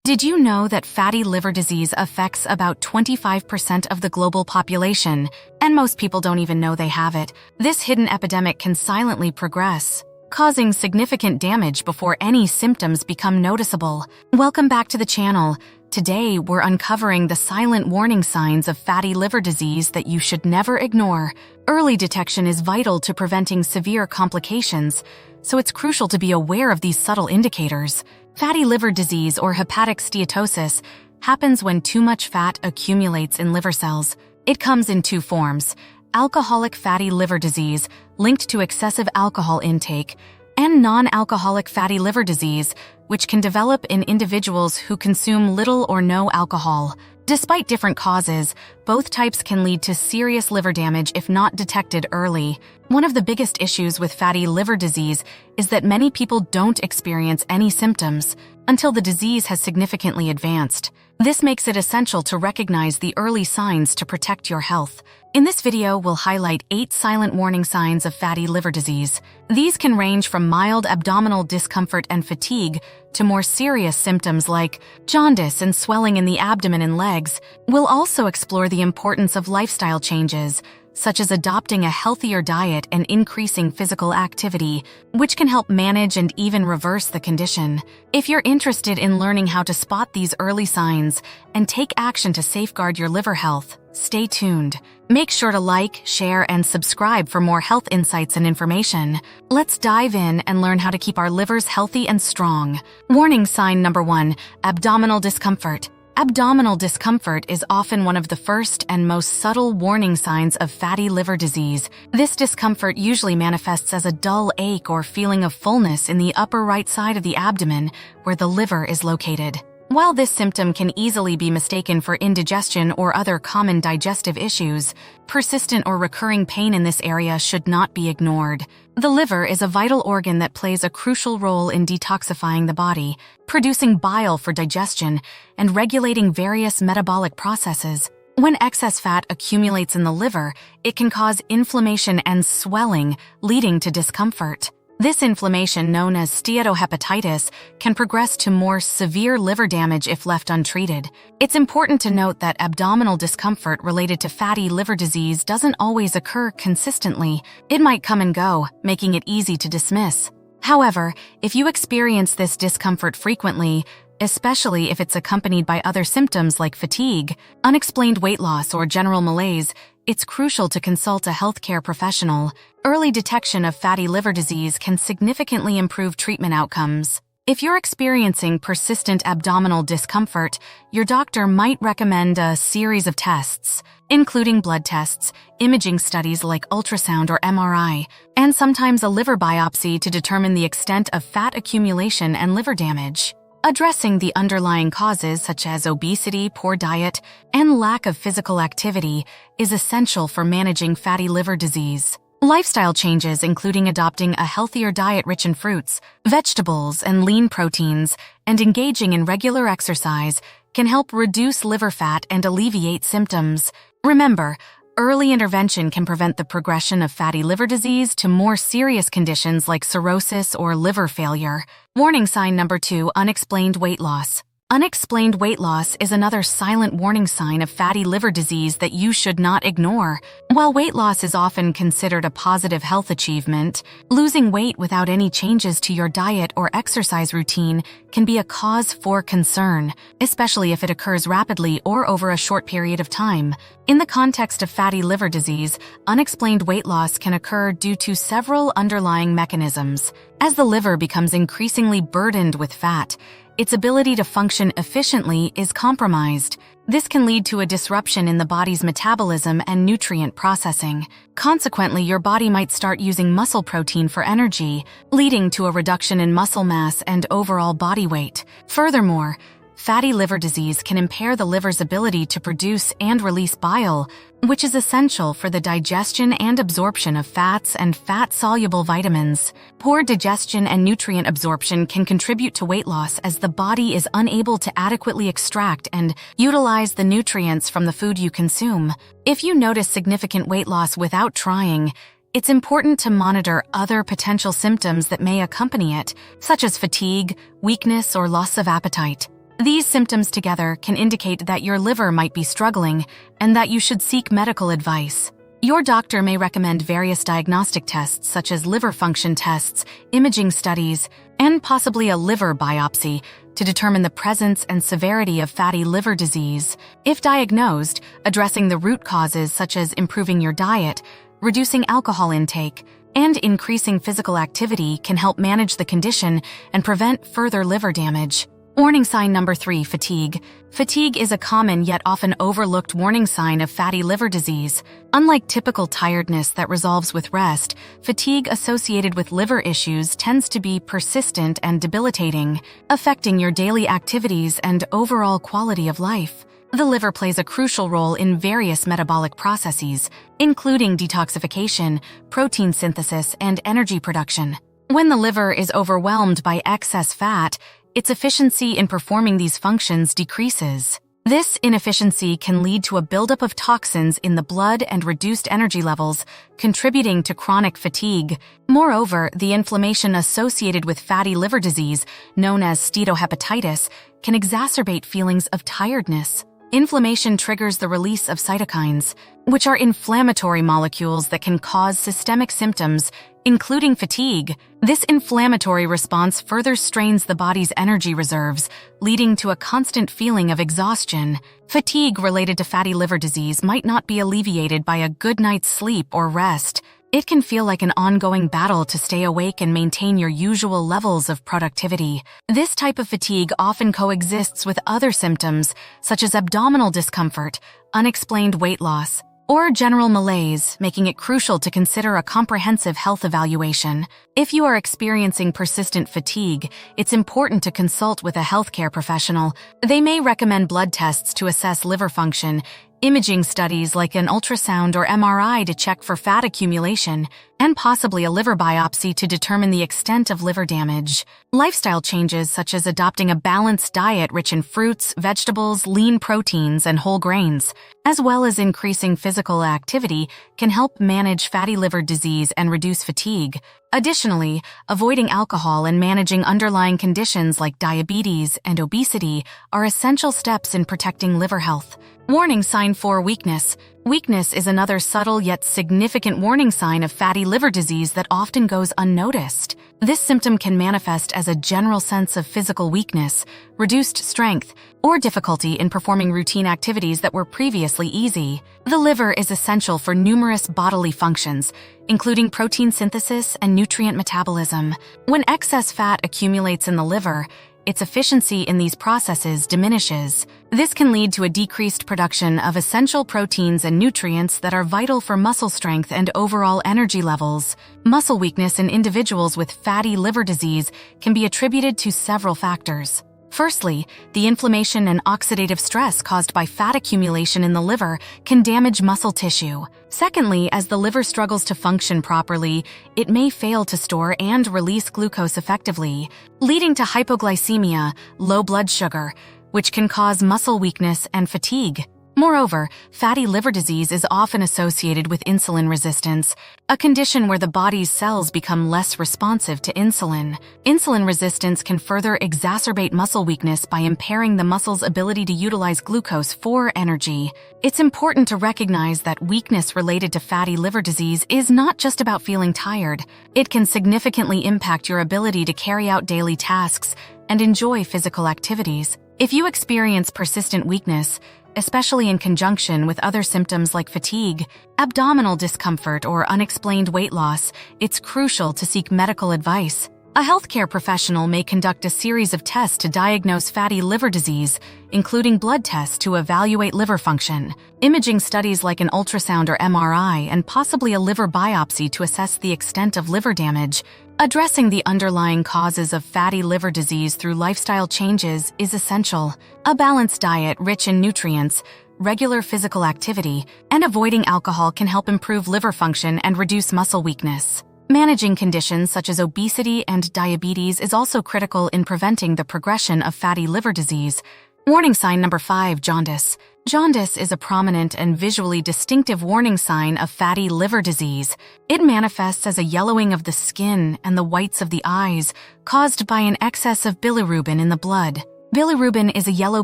Did you know that fatty liver disease affects about 25% of the global population, and most people don't even know they have it? This hidden epidemic can silently progress, causing significant damage before any symptoms become noticeable. Welcome back to the channel. Today, we're uncovering the silent warning signs of fatty liver disease that you should never ignore. Early detection is vital to preventing severe complications, so it's crucial to be aware of these subtle indicators. Fatty liver disease, or hepatic steatosis, happens when too much fat accumulates in liver cells. It comes in two forms: alcoholic fatty liver disease, linked to excessive alcohol intake, and non-alcoholic fatty liver disease, which can develop in individuals who consume little or no alcohol. Despite different causes, both types can lead to serious liver damage if not detected early. One of the biggest issues with fatty liver disease is that many people don't experience any symptoms until the disease has significantly advanced. This makes it essential to recognize the early signs to protect your health. In this video, we'll highlight 8 silent warning signs of fatty liver disease. These can range from mild abdominal discomfort and fatigue to more serious symptoms like jaundice and swelling in the abdomen and legs. We'll also explore the importance of lifestyle changes, such as adopting a healthier diet and increasing physical activity, which can help manage and even reverse the condition. If you're interested in learning how to spot these early signs and take action to safeguard your liver health, stay tuned. Make sure to like, share, and subscribe for more health insights and information. Let's dive in and learn how to keep our livers healthy and strong. Warning sign number 1: abdominal discomfort. Abdominal discomfort is often one of the first and most subtle warning signs of fatty liver disease. This discomfort usually manifests as a dull ache or feeling of fullness in the upper right side of the abdomen, where the liver is located. While this symptom can easily be mistaken for indigestion or other common digestive issues, persistent or recurring pain in this area should not be ignored. The liver is a vital organ that plays a crucial role in detoxifying the body, producing bile for digestion, and regulating various metabolic processes. When excess fat accumulates in the liver, it can cause inflammation and swelling, leading to discomfort. This inflammation, known as steatohepatitis, can progress to more severe liver damage if left untreated. It's important to note that abdominal discomfort related to fatty liver disease doesn't always occur consistently. It might come and go, making it easy to dismiss. However, if you experience this discomfort frequently, especially if it's accompanied by other symptoms like fatigue, unexplained weight loss, or general malaise, it's crucial to consult a healthcare professional. Early detection of fatty liver disease can significantly improve treatment outcomes. If you're experiencing persistent abdominal discomfort, your doctor might recommend a series of tests, including blood tests, imaging studies like ultrasound or MRI, and sometimes a liver biopsy to determine the extent of fat accumulation and liver damage. Addressing the underlying causes such as obesity, poor diet, and lack of physical activity is essential for managing fatty liver disease. Lifestyle changes, including adopting a healthier diet rich in fruits, vegetables, and lean proteins, and engaging in regular exercise, can help reduce liver fat and alleviate symptoms. Remember, early intervention can prevent the progression of fatty liver disease to more serious conditions like cirrhosis or liver failure. Warning sign number 2: unexplained weight loss. Unexplained weight loss is another silent warning sign of fatty liver disease that you should not ignore. While weight loss is often considered a positive health achievement, losing weight without any changes to your diet or exercise routine can be a cause for concern, especially if it occurs rapidly or over a short period of time. In the context of fatty liver disease, unexplained weight loss can occur due to several underlying mechanisms. As the liver becomes increasingly burdened with fat, its ability to function efficiently is compromised. This can lead to a disruption in the body's metabolism and nutrient processing. Consequently, your body might start using muscle protein for energy, leading to a reduction in muscle mass and overall body weight. Furthermore, fatty liver disease can impair the liver's ability to produce and release bile, which is essential for the digestion and absorption of fats and fat-soluble vitamins. Poor digestion and nutrient absorption can contribute to weight loss as the body is unable to adequately extract and utilize the nutrients from the food you consume. If you notice significant weight loss without trying, it's important to monitor other potential symptoms that may accompany it, such as fatigue, weakness, or loss of appetite. These symptoms together can indicate that your liver might be struggling and that you should seek medical advice. Your doctor may recommend various diagnostic tests such as liver function tests, imaging studies, and possibly a liver biopsy to determine the presence and severity of fatty liver disease. If diagnosed, addressing the root causes such as improving your diet, reducing alcohol intake, and increasing physical activity can help manage the condition and prevent further liver damage. Warning sign number 3, fatigue. Fatigue is a common yet often overlooked warning sign of fatty liver disease. Unlike typical tiredness that resolves with rest, fatigue associated with liver issues tends to be persistent and debilitating, affecting your daily activities and overall quality of life. The liver plays a crucial role in various metabolic processes, including detoxification, protein synthesis, and energy production. When the liver is overwhelmed by excess fat, its efficiency in performing these functions decreases. This inefficiency can lead to a buildup of toxins in the blood and reduced energy levels, contributing to chronic fatigue. Moreover, the inflammation associated with fatty liver disease, known as steatohepatitis, can exacerbate feelings of tiredness. Inflammation triggers the release of cytokines, which are inflammatory molecules that can cause systemic symptoms, including fatigue. This inflammatory response further strains the body's energy reserves, leading to a constant feeling of exhaustion. Fatigue related to fatty liver disease might not be alleviated by a good night's sleep or rest. It can feel like an ongoing battle to stay awake and maintain your usual levels of productivity. This type of fatigue often coexists with other symptoms, such as abdominal discomfort, unexplained weight loss, or general malaise, making it crucial to consider a comprehensive health evaluation. If you are experiencing persistent fatigue, it's important to consult with a healthcare professional. They may recommend blood tests to assess liver function, imaging studies like an ultrasound or MRI to check for fat accumulation, and possibly a liver biopsy to determine the extent of liver damage. Lifestyle changes such as adopting a balanced diet rich in fruits, vegetables, lean proteins, and whole grains, as well as increasing physical activity, can help manage fatty liver disease and reduce fatigue. Additionally, avoiding alcohol and managing underlying conditions like diabetes and obesity are essential steps in protecting liver health. Warning sign 4, weakness. Weakness is another subtle yet significant warning sign of fatty liver disease that often goes unnoticed. This symptom can manifest as a general sense of physical weakness, reduced strength, or difficulty in performing routine activities that were previously easy. The liver is essential for numerous bodily functions, including protein synthesis and nutrient metabolism. When excess fat accumulates in the liver, its efficiency in these processes diminishes. This can lead to a decreased production of essential proteins and nutrients that are vital for muscle strength and overall energy levels. Muscle weakness in individuals with fatty liver disease can be attributed to several factors. Firstly, the inflammation and oxidative stress caused by fat accumulation in the liver can damage muscle tissue. Secondly, as the liver struggles to function properly, it may fail to store and release glucose effectively, leading to hypoglycemia, low blood sugar, which can cause muscle weakness and fatigue. Moreover, fatty liver disease is often associated with insulin resistance, a condition where the body's cells become less responsive to insulin. Insulin resistance can further exacerbate muscle weakness by impairing the muscle's ability to utilize glucose for energy. It's important to recognize that weakness related to fatty liver disease is not just about feeling tired. It can significantly impact your ability to carry out daily tasks and enjoy physical activities. If you experience persistent weakness, especially in conjunction with other symptoms like fatigue, abdominal discomfort, or unexplained weight loss, it's crucial to seek medical advice. A healthcare professional may conduct a series of tests to diagnose fatty liver disease, including blood tests to evaluate liver function, imaging studies like an ultrasound or MRI, and possibly a liver biopsy to assess the extent of liver damage. Addressing the underlying causes of fatty liver disease through lifestyle changes is essential. A balanced diet rich in nutrients, regular physical activity, and avoiding alcohol can help improve liver function and reduce muscle weakness. Managing conditions such as obesity and diabetes is also critical in preventing the progression of fatty liver disease. Warning sign number 5, jaundice. Jaundice is a prominent and visually distinctive warning sign of fatty liver disease. It manifests as a yellowing of the skin and the whites of the eyes, caused by an excess of bilirubin in the blood. Bilirubin is a yellow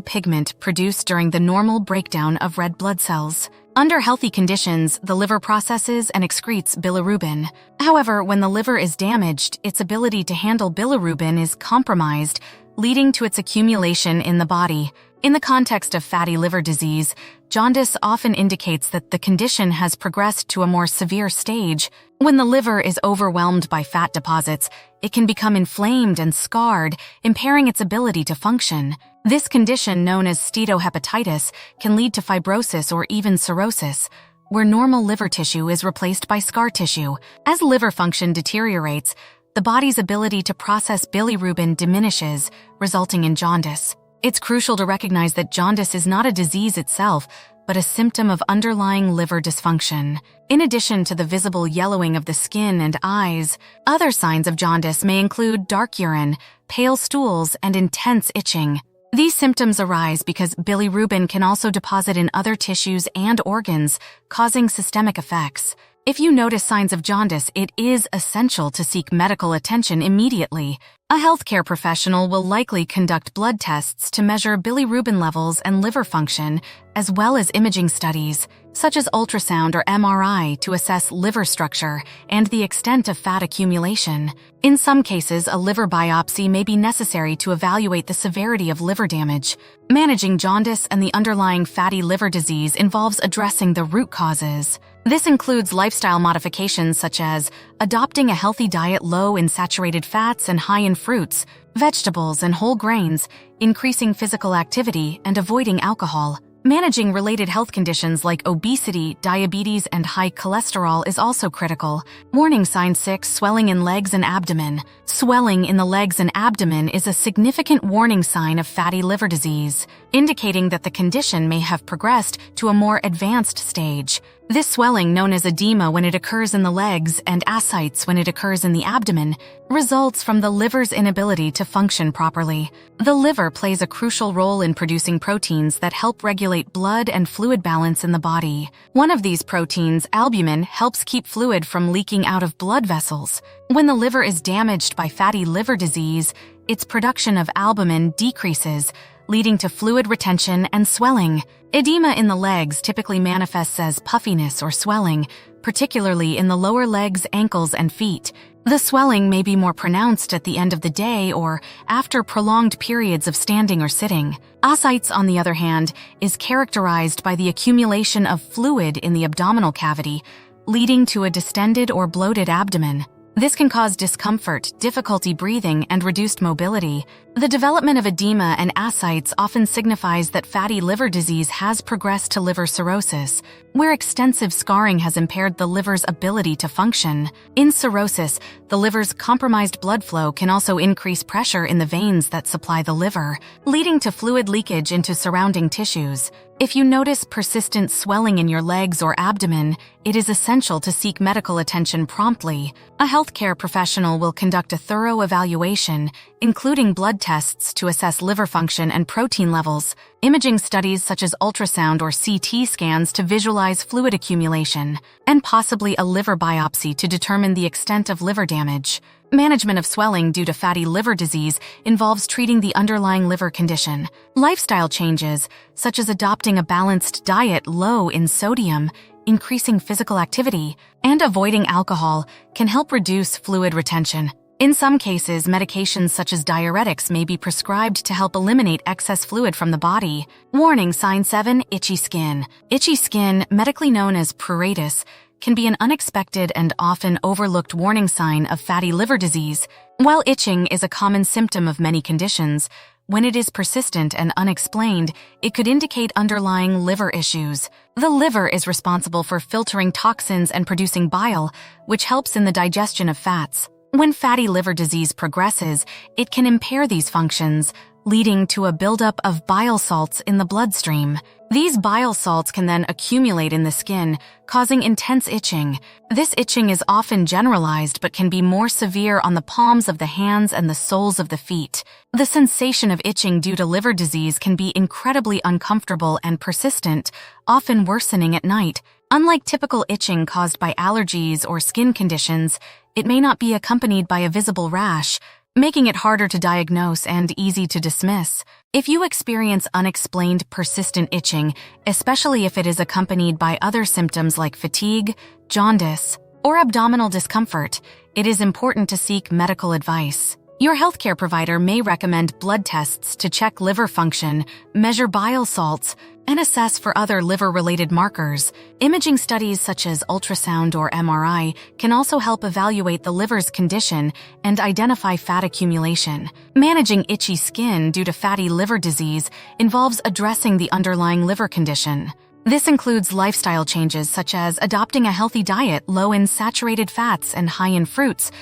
pigment produced during the normal breakdown of red blood cells. Under healthy conditions, the liver processes and excretes bilirubin. However, when the liver is damaged, its ability to handle bilirubin is compromised, leading to its accumulation in the body. In the context of fatty liver disease, jaundice often indicates that the condition has progressed to a more severe stage. When the liver is overwhelmed by fat deposits, it can become inflamed and scarred, impairing its ability to function. This condition, known as steatohepatitis, can lead to fibrosis or even cirrhosis, where normal liver tissue is replaced by scar tissue. As liver function deteriorates, the body's ability to process bilirubin diminishes, resulting in jaundice. It's crucial to recognize that jaundice is not a disease itself, but a symptom of underlying liver dysfunction. In addition to the visible yellowing of the skin and eyes, other signs of jaundice may include dark urine, pale stools, and intense itching. These symptoms arise because bilirubin can also deposit in other tissues and organs, causing systemic effects. If you notice signs of jaundice, it is essential to seek medical attention immediately. A healthcare professional will likely conduct blood tests to measure bilirubin levels and liver function, as well as imaging studies, such as ultrasound or MRI, to assess liver structure and the extent of fat accumulation. In some cases, a liver biopsy may be necessary to evaluate the severity of liver damage. Managing jaundice and the underlying fatty liver disease involves addressing the root causes. This includes lifestyle modifications such as adopting a healthy diet low in saturated fats and high in fruits, vegetables, and whole grains, increasing physical activity, and avoiding alcohol. Managing related health conditions like obesity, diabetes, and high cholesterol is also critical. Warning sign 6: swelling in legs and abdomen. Swelling in the legs and abdomen is a significant warning sign of fatty liver disease, indicating that the condition may have progressed to a more advanced stage. This swelling, known as edema when it occurs in the legs and ascites when it occurs in the abdomen, results from the liver's inability to function properly. The liver plays a crucial role in producing proteins that help regulate blood and fluid balance in the body. One of these proteins, albumin, helps keep fluid from leaking out of blood vessels. When the liver is damaged by fatty liver disease, its production of albumin decreases, leading to fluid retention and swelling. Edema in the legs typically manifests as puffiness or swelling, particularly in the lower legs, ankles, and feet. The swelling may be more pronounced at the end of the day or after prolonged periods of standing or sitting. Ascites, on the other hand, is characterized by the accumulation of fluid in the abdominal cavity, leading to a distended or bloated abdomen. This can cause discomfort, difficulty breathing, and reduced mobility. The development of edema and ascites often signifies that fatty liver disease has progressed to liver cirrhosis, where extensive scarring has impaired the liver's ability to function. In cirrhosis, the liver's compromised blood flow can also increase pressure in the veins that supply the liver, leading to fluid leakage into surrounding tissues. If you notice persistent swelling in your legs or abdomen, it is essential to seek medical attention promptly. A healthcare professional will conduct a thorough evaluation, including blood tests to assess liver function and protein levels, imaging studies such as ultrasound or CT scans to visualize fluid accumulation, and possibly a liver biopsy to determine the extent of liver damage. Management of swelling due to fatty liver disease involves treating the underlying liver condition. Lifestyle changes, such as adopting a balanced diet low in sodium, increasing physical activity, and avoiding alcohol, can help reduce fluid retention. In some cases, medications such as diuretics may be prescribed to help eliminate excess fluid from the body. Warning sign 7: itchy skin. Itchy skin, medically known as pruritus, can be an unexpected and often overlooked warning sign of fatty liver disease. While itching is a common symptom of many conditions, when it is persistent and unexplained, it could indicate underlying liver issues. The liver is responsible for filtering toxins and producing bile, which helps in the digestion of fats. When fatty liver disease progresses, it can impair these functions, leading to a buildup of bile salts in the bloodstream. These bile salts can then accumulate in the skin, causing intense itching. This itching is often generalized but can be more severe on the palms of the hands and the soles of the feet. The sensation of itching due to liver disease can be incredibly uncomfortable and persistent, often worsening at night. Unlike typical itching caused by allergies or skin conditions, it may not be accompanied by a visible rash, making it harder to diagnose and easy to dismiss. If you experience unexplained persistent itching, especially if it is accompanied by other symptoms like fatigue, jaundice, or abdominal discomfort, it is important to seek medical advice. Your healthcare provider may recommend blood tests to check liver function, measure bile salts, and assess for other liver-related markers. Imaging studies such as ultrasound or MRI can also help evaluate the liver's condition and identify fat accumulation. Managing itchy skin due to fatty liver disease involves addressing the underlying liver condition. This includes lifestyle changes such as adopting a healthy diet low in saturated fats and high in fruits,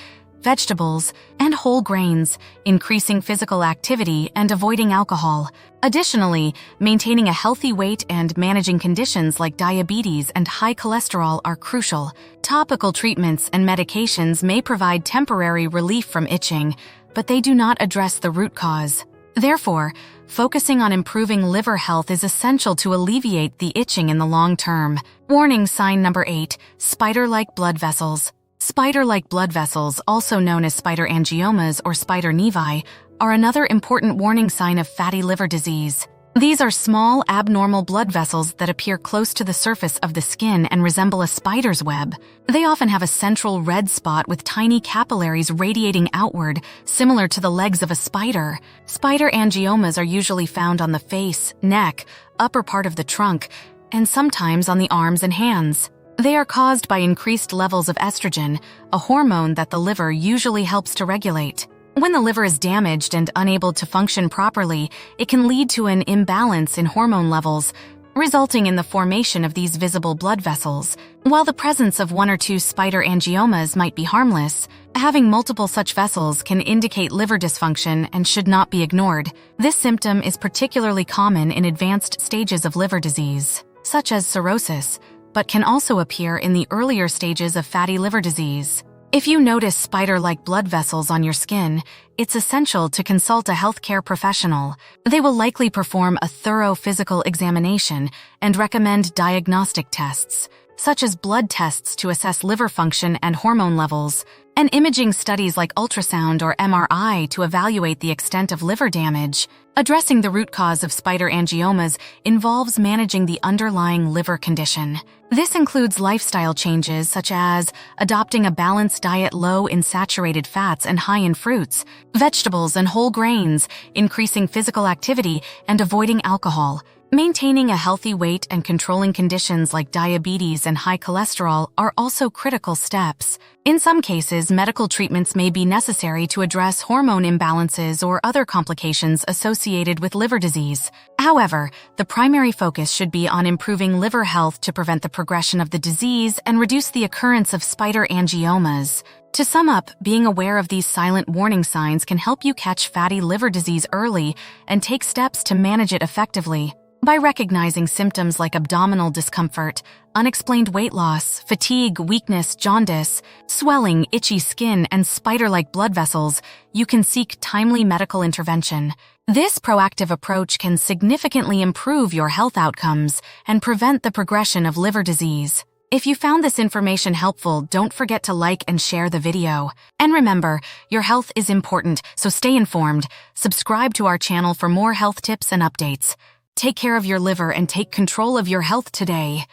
vegetables, and whole grains, increasing physical activity and avoiding alcohol. Additionally, maintaining a healthy weight and managing conditions like diabetes and high cholesterol are crucial. Topical treatments and medications may provide temporary relief from itching, but they do not address the root cause. Therefore, focusing on improving liver health is essential to alleviate the itching in the long term. Warning sign number 8, spider-like blood vessels. Spider-like blood vessels, also known as spider angiomas or spider nevi, are another important warning sign of fatty liver disease. These are small, abnormal blood vessels that appear close to the surface of the skin and resemble a spider's web. They often have a central red spot with tiny capillaries radiating outward, similar to the legs of a spider. Spider angiomas are usually found on the face, neck, upper part of the trunk, and sometimes on the arms and hands. They are caused by increased levels of estrogen, a hormone that the liver usually helps to regulate. When the liver is damaged and unable to function properly, it can lead to an imbalance in hormone levels, resulting in the formation of these visible blood vessels. While the presence of 1 or 2 spider angiomas might be harmless, having multiple such vessels can indicate liver dysfunction and should not be ignored. This symptom is particularly common in advanced stages of liver disease, such as cirrhosis, but can also appear in the earlier stages of fatty liver disease. If you notice spider-like blood vessels on your skin, it's essential to consult a healthcare professional. They will likely perform a thorough physical examination and recommend diagnostic tests, such as blood tests to assess liver function and hormone levels, and imaging studies like ultrasound or MRI to evaluate the extent of liver damage. Addressing the root cause of spider angiomas involves managing the underlying liver condition. This includes lifestyle changes such as adopting a balanced diet low in saturated fats and high in fruits, vegetables and whole grains, increasing physical activity, and avoiding alcohol. Maintaining a healthy weight and controlling conditions like diabetes and high cholesterol are also critical steps. In some cases, medical treatments may be necessary to address hormone imbalances or other complications associated with liver disease. However, the primary focus should be on improving liver health to prevent the progression of the disease and reduce the occurrence of spider angiomas. To sum up, being aware of these silent warning signs can help you catch fatty liver disease early and take steps to manage it effectively. By recognizing symptoms like abdominal discomfort, unexplained weight loss, fatigue, weakness, jaundice, swelling, itchy skin, and spider-like blood vessels, you can seek timely medical intervention. This proactive approach can significantly improve your health outcomes and prevent the progression of liver disease. If you found this information helpful, don't forget to like and share the video. And remember, your health is important, so stay informed. Subscribe to our channel for more health tips and updates. Take care of your liver and take control of your health today.